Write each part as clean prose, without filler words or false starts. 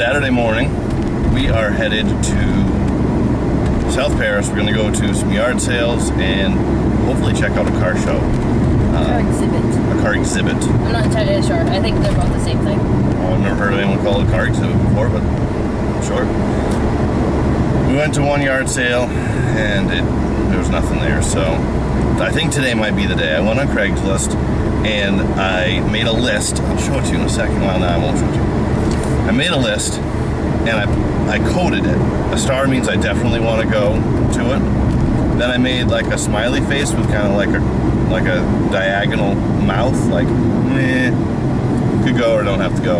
Saturday morning, we are headed to South Paris. We're going to go to some yard sales and hopefully check out a car show. Car exhibit. A car exhibit. I'm not entirely sure. I think they're both the same thing. Well, I've never heard of anyone call it a car exhibit before, but sure. We went to one yard sale and there was nothing there, so I think today might be the day. I went on Craigslist and I made a list. I'll show it to you in a second. Well, no, I won't show it to you. I made a list and I coded it. A star means I definitely want to go to it. Then I made like a smiley face with kind of like a diagonal mouth, like meh, could go or don't have to go.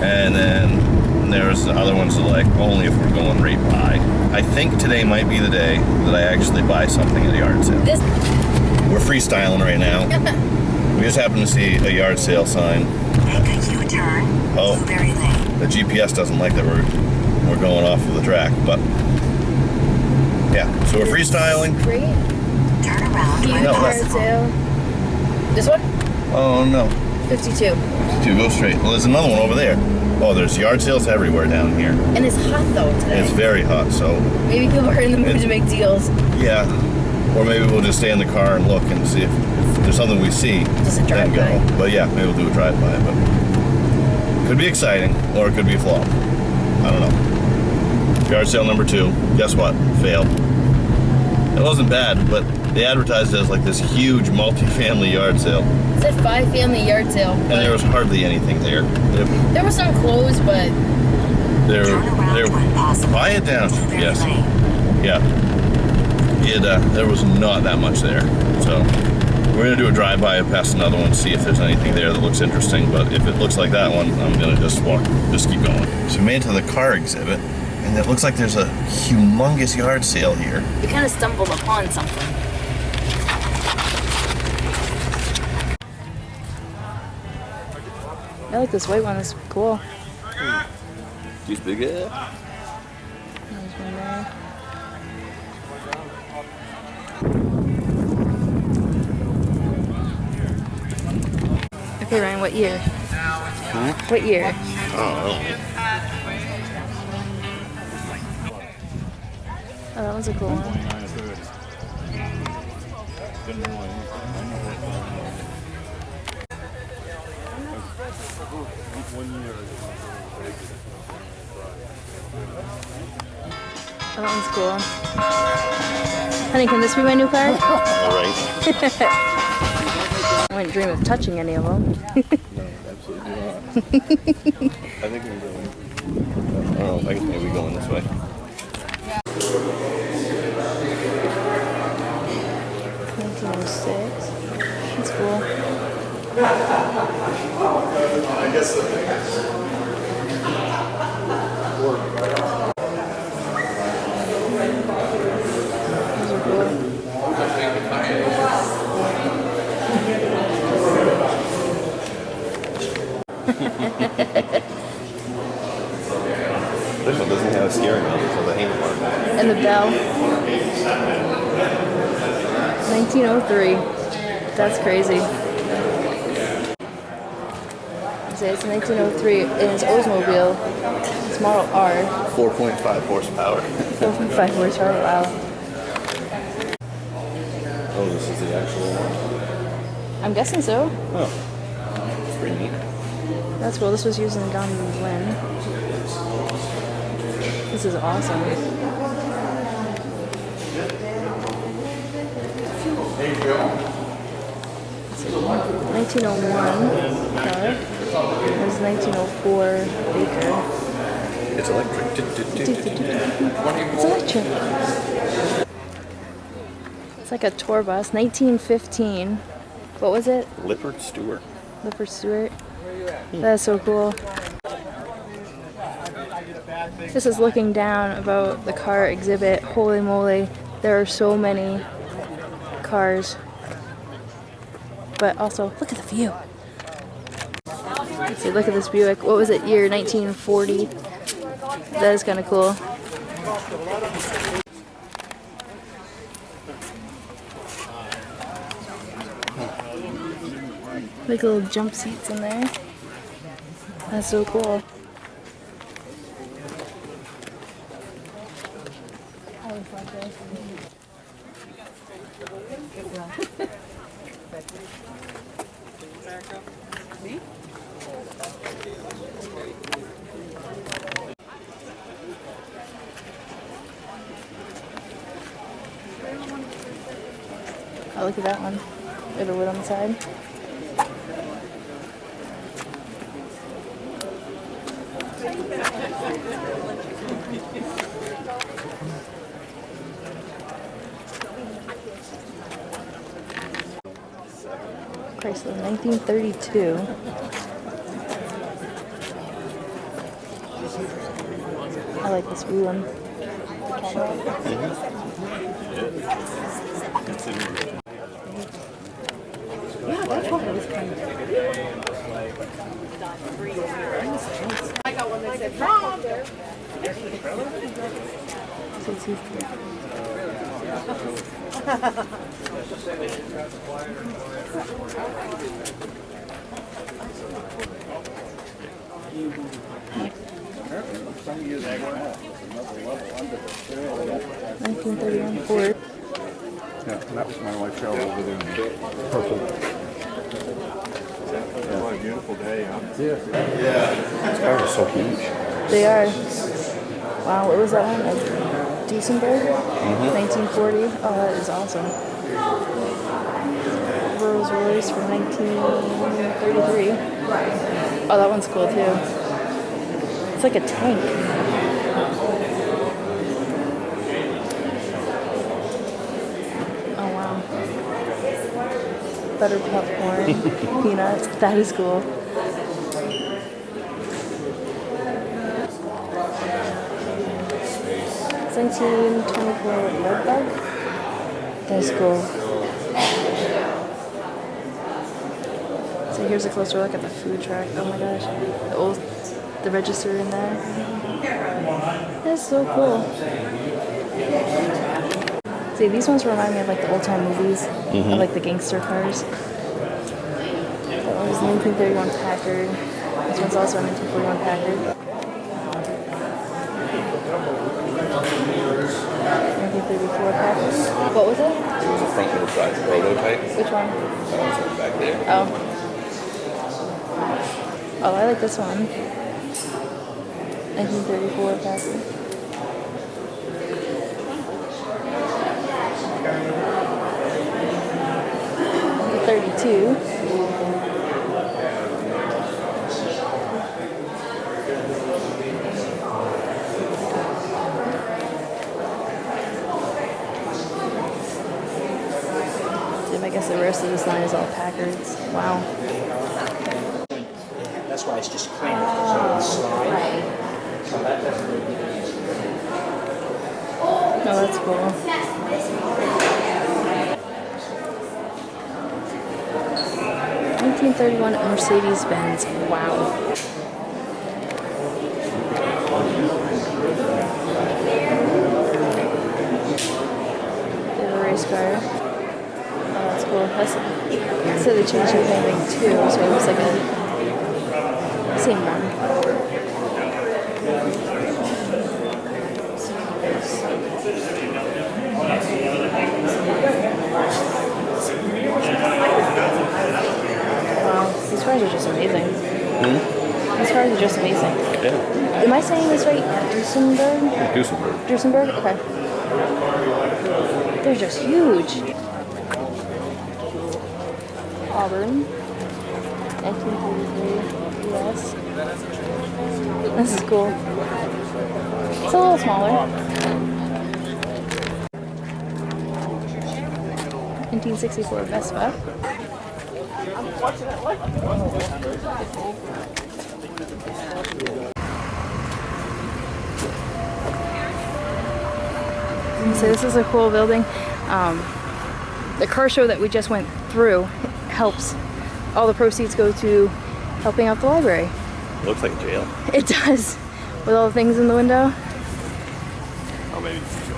And then there's the other ones that like only if we're going right by. I think today might be the day that I actually buy something at a yard sale. We're freestyling right now. We just happened to see a yard sale sign. Make a U-turn. Oh, Blueberry Lane. the GPS doesn't like that we're going off of the track, but yeah. So we're freestyling. Great. Turn around. Huge No, yard that's- sale. This one? Oh no. 52. To go straight. Well, there's another one over there. Oh, there's yard sales everywhere down here. And it's hot though today. It's very hot, so Maybe people are in the mood to make deals. yeah. Or maybe we'll just stay in the car and look and see if there's something we see. Just a then go. drive-by. But yeah, maybe we'll do a drive-by. But could be exciting, or it could be a flop. I don't know. Yard sale number 2. Guess what? Failed. It wasn't bad, but they advertised it as like this huge multi-family yard sale, It said 5 family yard sale. and there was hardly anything there. There were some clothes, but They're Turn around when possible. buy it down. Blueberry Yes. Lane. Yeah. There was not that much there. So we're gonna do a drive-by past another one, see if there's anything there that looks interesting. But if it looks like that one, I'm gonna just keep going. So we made it to the car exhibit, and it looks like there's a humongous yard sale here. we kind of stumbled upon something. I like this white one. It's cool. These big. There's one there. Okay, Ryan, what year? What year? Oh, Oh, that was a cool one. Oh, that one's cool. Honey, can this be my new car? all right. I wouldn't dream of touching any of them. No, absolutely not. I think we're going. Oh, I guess maybe going this way. 1906. That's cool. Those are cool. This one doesn't have a steering wheel, it's a handlebar. And the bell. 1903. That's crazy. It's 1903 and it's Oldsmobile. It's Model R. 4.5 horsepower. 4.5 horsepower. Wow. Oh, this is the actual one. I'm guessing so. Oh, it's pretty neat. That's cool. This was used in Gone with the Wind. This is awesome. There you go. 1901 car. There's 1904 Baker. It's electric. It's electric. It's like a tour bus. 1915. What was it? Lippert Stewart. Lippert Stewart. That's so cool. This is looking down about the car exhibit. Holy moly, there are so many cars. But also, look at the view. Let's see, look at this Buick. What was it, year 1940? That is kind of cool. Like little jump seats in there. That's so cool. Oh, look at that one. With the wood on the side. Chrysler, 1932. I like this blue one. Yeah, that's what I was kind of. I got one that said wrong. Some use that one up. Another level under the trail. 1931 Ford. Yeah, that was my wife Cheryl over there in purple. What a beautiful day, huh? Yeah. These cars are so huge. They are. Wow, what was that one? A Duesenberg? 1940. Oh, that is awesome. Rolls Royce from 1933. Oh, that one's cool too. It's like a tank. Oh wow. Butter popcorn, peanuts. That is cool. It's 1924 Red Bug. That is cool. So here's a closer look at the food truck. Oh my gosh. The register in there. That's so cool. See, these ones remind me of like the old time movies, of like the gangster cars. That was 1931 Packard. This one's also a 1941 Packard. 1934 Packard. What was it? It was a front wheel drive prototype. Which one? That one's back there. Oh. Oh, I like this one. 1934 Packard. The 32. I guess the rest of this line is all Packards. Wow. That's why it's just clean. So it's slide. So that doesn't really. Oh, that's cool. (1931) Mercedes-Benz. Wow. They have a race car. Oh, that's cool. So they changed everything too, so it looks like a same one. Wow, these cars are just amazing. These cars are just amazing. Yeah. Am I saying this right? Duesenberg? Duesenberg. Duesenberg? Okay. They're just huge. Auburn. 1933 US. This is cool. It's a little smaller. 1964 Vespa. So this is a cool building. The car show that we just went through helps. All the proceeds go to helping out the library. It looks like a jail. It does, with all the things in the window. Oh, maybe it's a jail.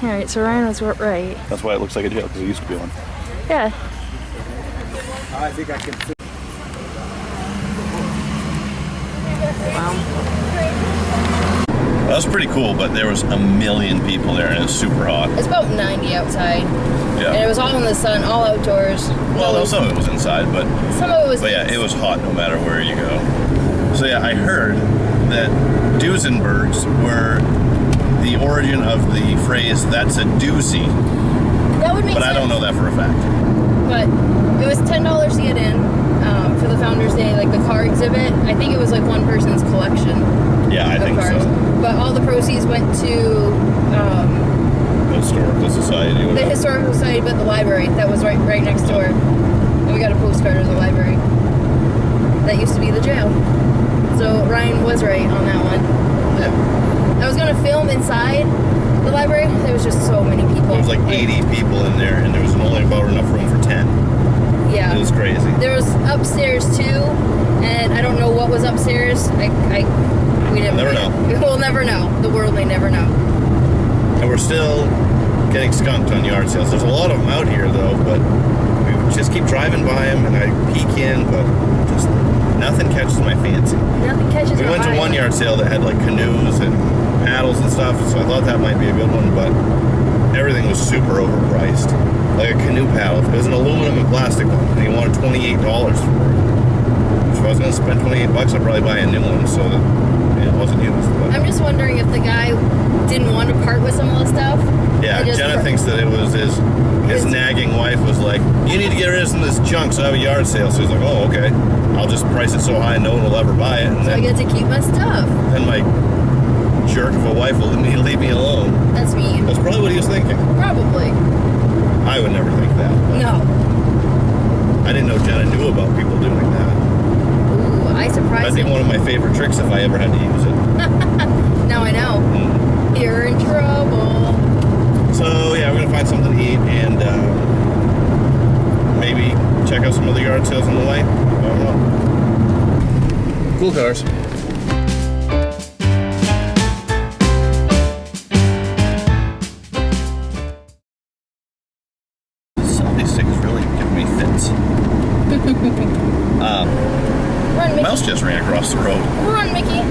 All right, so Ryan was right. That's why it looks like a jail, because it used to be one. Yeah. I think I can. Wow. That was pretty cool, but there was a million people there, and it was super hot. It's about 90 outside. Yeah. And it was all in the sun, all outdoors. Well, no, some of it was inside, but Some of it was. yeah, it was hot no matter where you go. So yeah, I heard that Duesenbergs were the origin of the phrase "that's a doozy," That would make but sense. I don't know that for a fact. But it was $10 to get in for the Founders Day, like the car exhibit. I think it was like one person's collection Yeah, I of think cars. so. But all the proceeds went to Historical Society. the Whatever. Historical Society, but the library that was right next door. And we got a postcard of the library. That used to be the jail. So Ryan was right on that one. Yeah. I was gonna film inside the library. There was just so many people. There was like 80 people in there, and there was only about enough room for 10. Yeah. It was crazy. There was upstairs too, and I don't know what was upstairs. We never Never know. We'll never know. The world may never know. And we're still getting skunked on yard sales. There's a lot of them out here, though, but we just keep driving by them, and I peek in, but just nothing catches my fancy. Nothing catches We your went to eye. one yard sale that had like canoes and paddles and stuff, so I thought that might be a good one, but everything was super overpriced. Like a canoe paddle, it was an aluminum and plastic one, and he wanted $28 for it. If I was going to spend $28, I'd probably buy a new one so that it wasn't used. But I'm just wondering if the guy didn't want to part with some of the stuff. yeah, He just Jenna thinks that it was his nagging wife was like, you need to get rid of some of this junk, so I have a yard sale. So he's like, oh, okay. I'll just price it so high no one will ever buy it. And So I then, get to keep my stuff. then my jerk of a wife will leave me alone. That's me. That's probably what he was thinking. Probably. I would never think that. But No. I didn't know Jenna knew about people doing that. Ooh, I surprised That'd be him. one of my favorite tricks if I ever had to use it. Now I know. You're in trouble. So yeah, we're gonna find something to eat and maybe check out some other yard sales on the way. I don't know. Cool cars. '76 is really giving me fits. Run, Mickey. Mouse just ran across the road. Run, Mickey.